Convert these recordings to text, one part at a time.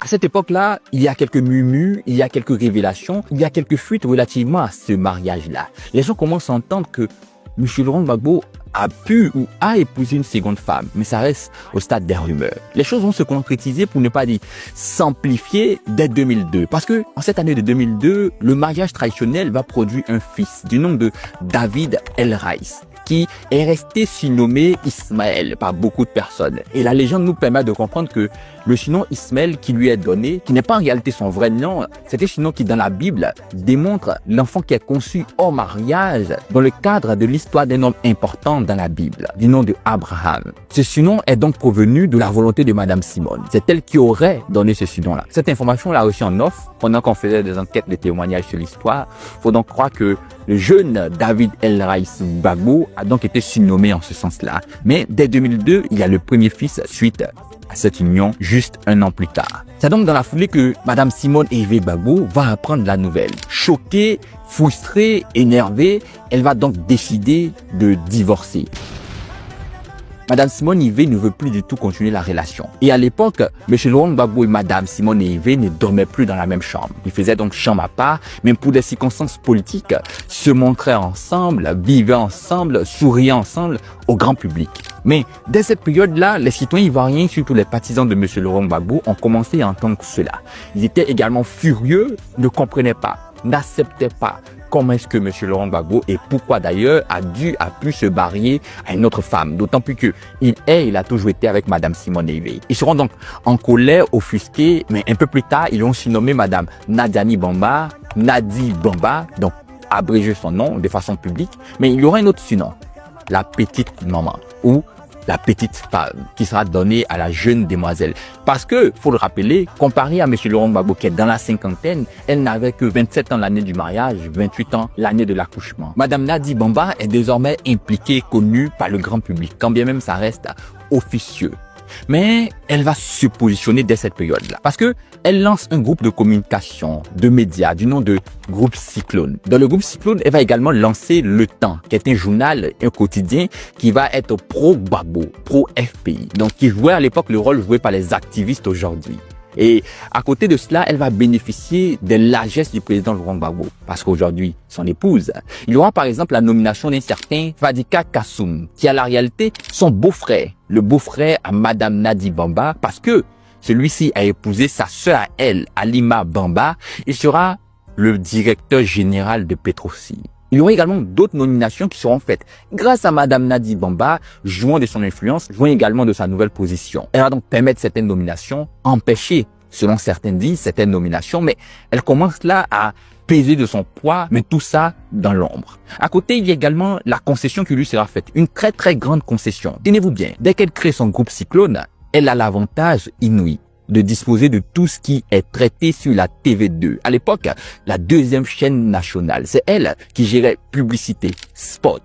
À cette époque-là, il y a quelques murmures, il y a quelques révélations, il y a quelques fuites relativement à ce mariage-là. Les gens commencent à entendre que M. Laurent Gbagbo a pu ou a épousé une seconde femme, mais ça reste au stade des rumeurs. Les choses vont se concrétiser, pour ne pas dire s'amplifier, dès 2002. Parce que en cette année de 2002, le mariage traditionnel va produire un fils du nom de David El Raïs, qui est resté surnommé Ismaël par beaucoup de personnes. Et la légende nous permet de comprendre que le surnom Ismaël qui lui est donné, qui n'est pas en réalité son vrai nom, c'est un surnom qui dans la Bible démontre l'enfant qui est conçu hors mariage dans le cadre de l'histoire d'un homme important dans la Bible, du nom de Abraham. Ce surnom est donc provenu de la volonté de Madame Simone. C'est elle qui aurait donné ce surnom-là. Cette information, on l'a reçue en off pendant qu'on faisait des enquêtes de témoignages sur l'histoire. Faut donc croire que le jeune David El Raïs Gbagbo a donc été surnommé en ce sens-là. Mais dès 2002, il y a le premier fils suite à cette union juste un an plus tard. C'est donc dans la foulée que Madame Simone Hervé Gbagbo va apprendre la nouvelle. Choquée, frustrée, énervée, elle va donc décider de divorcer. Madame Simone Hervé ne veut plus du tout continuer la relation. Et à l'époque, M. Laurent Gbagbo et Madame Simone Hervé ne dormaient plus dans la même chambre. Ils faisaient donc chambre à part, même pour des circonstances politiques, se montraient ensemble, vivaient ensemble, souriaient ensemble au grand public. Mais dès cette période-là, les citoyens ivoiriens, surtout les partisans de M. Laurent Gbagbo, ont commencé à entendre cela. Ils étaient également furieux, ne comprenaient pas, n'acceptaient pas comment est-ce que M. Laurent Gbagbo et pourquoi d'ailleurs a pu se marier à une autre femme. D'autant plus que il a toujours été avec Madame Simone Hervé. Ils seront donc en colère, offusqués, mais un peu plus tard, ils ont surnommé Madame Nadiani Bamba, Nadi Bamba, donc abrégé son nom de façon publique. Mais il y aura un autre surnom, la petite maman ou la petite femme qui sera donnée à la jeune demoiselle. Parce que, faut le rappeler, comparé à M. Laurent Gbagbo qui est dans la cinquantaine, elle n'avait que 27 ans l'année du mariage, 28 ans l'année de l'accouchement. Madame Nadi Bamba est désormais impliquée, connue par le grand public, quand bien même ça reste officieux. Mais elle va se positionner dès cette période-là. Parce que elle lance un groupe de communication, de médias, du nom de Groupe Cyclone. Dans le groupe Cyclone, elle va également lancer Le Temps, qui est un journal, un quotidien, qui va être pro-Gbagbo, pro-FPI. Donc, qui jouait à l'époque le rôle joué par les activistes aujourd'hui. Et à côté de cela, elle va bénéficier des largesses du président Laurent Gbagbo. Parce qu'aujourd'hui, son épouse, il y aura par exemple la nomination d'un certain Fadika Kassoum, qui est la réalité son beau-frère, le beau-frère à Madame Nadi Bamba, parce que celui-ci a épousé sa sœur à elle, Alima Bamba, et sera le directeur général de Petrosi. Il y aura également d'autres nominations qui seront faites grâce à Madame Nadi Bamba, jouant de son influence, jouant également de sa nouvelle position. Elle va donc permettre certaines nominations, empêcher, selon certains disent, certaines nominations, mais elle commence là à peser de son poids, mais tout ça dans l'ombre. À côté, il y a également la concession qui lui sera faite, une très très grande concession. Tenez-vous bien, dès qu'elle crée son groupe Cyclone, elle a l'avantage inouï de disposer de tout ce qui est traité sur la TV2. À l'époque, la deuxième chaîne nationale. C'est elle qui gérait publicité, spot,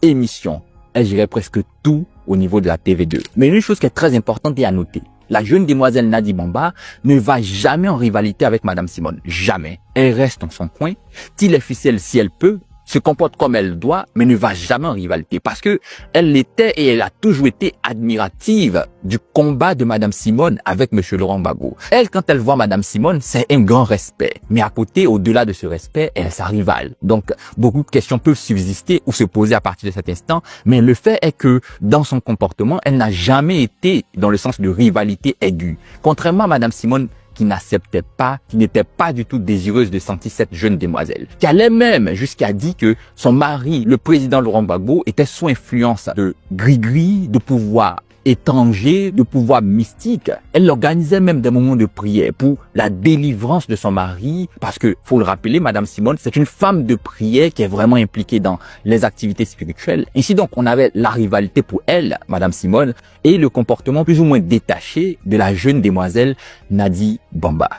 émissions. Elle gérait presque tout au niveau de la TV2. Mais une chose qui est très importante et à noter, la jeune demoiselle Nadi Bamba ne va jamais en rivalité avec Madame Simone. Jamais. Elle reste dans son coin, tire les ficelles si elle peut, se comporte comme elle doit, mais ne va jamais en rivalité parce que elle était et elle a toujours été admirative du combat de Madame Simone avec Monsieur Laurent Gbagbo. Elle, quand elle voit Madame Simone, c'est un grand respect. Mais à côté, au-delà de ce respect, elle est sa rivale. Donc, beaucoup de questions peuvent subsister ou se poser à partir de cet instant. Mais le fait est que, dans son comportement, elle n'a jamais été dans le sens de rivalité aiguë. Contrairement à Madame Simone, qui n'acceptait pas, qui n'était pas du tout désireuse de sentir cette jeune demoiselle, qui allait même jusqu'à dire que son mari, le président Laurent Gbagbo, était sous influence de gris-gris, de pouvoir étranger, de pouvoir mystique. Elle organisait même des moments de prière pour la délivrance de son mari, parce que, faut le rappeler, Madame Simone, c'est une femme de prière qui est vraiment impliquée dans les activités spirituelles. Ainsi donc, on avait la rivalité pour elle, Madame Simone, et le comportement plus ou moins détaché de la jeune demoiselle Nadi Bamba.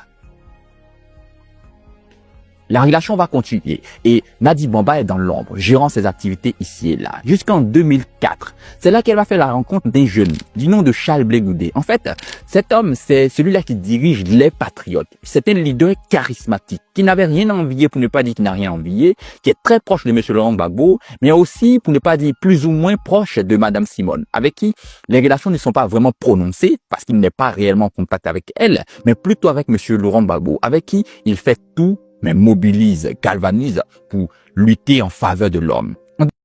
La relation va continuer et Nadi Bamba est dans l'ombre, gérant ses activités ici et là, jusqu'en 2004. C'est là qu'elle va faire la rencontre d'un jeune du nom de Charles Blé Goudé. En fait, cet homme, c'est celui-là qui dirige les Patriotes. C'est un leader charismatique, qui n'avait rien à envier, pour ne pas dire qu'il n'a rien à envier, qui est très proche de M. Laurent Gbagbo, mais aussi, pour ne pas dire plus ou moins proche de Madame Simone, avec qui les relations ne sont pas vraiment prononcées, parce qu'il n'est pas réellement en contact avec elle, mais plutôt avec M. Laurent Gbagbo, avec qui il fait tout mais mobilise, galvanise pour lutter en faveur de l'homme.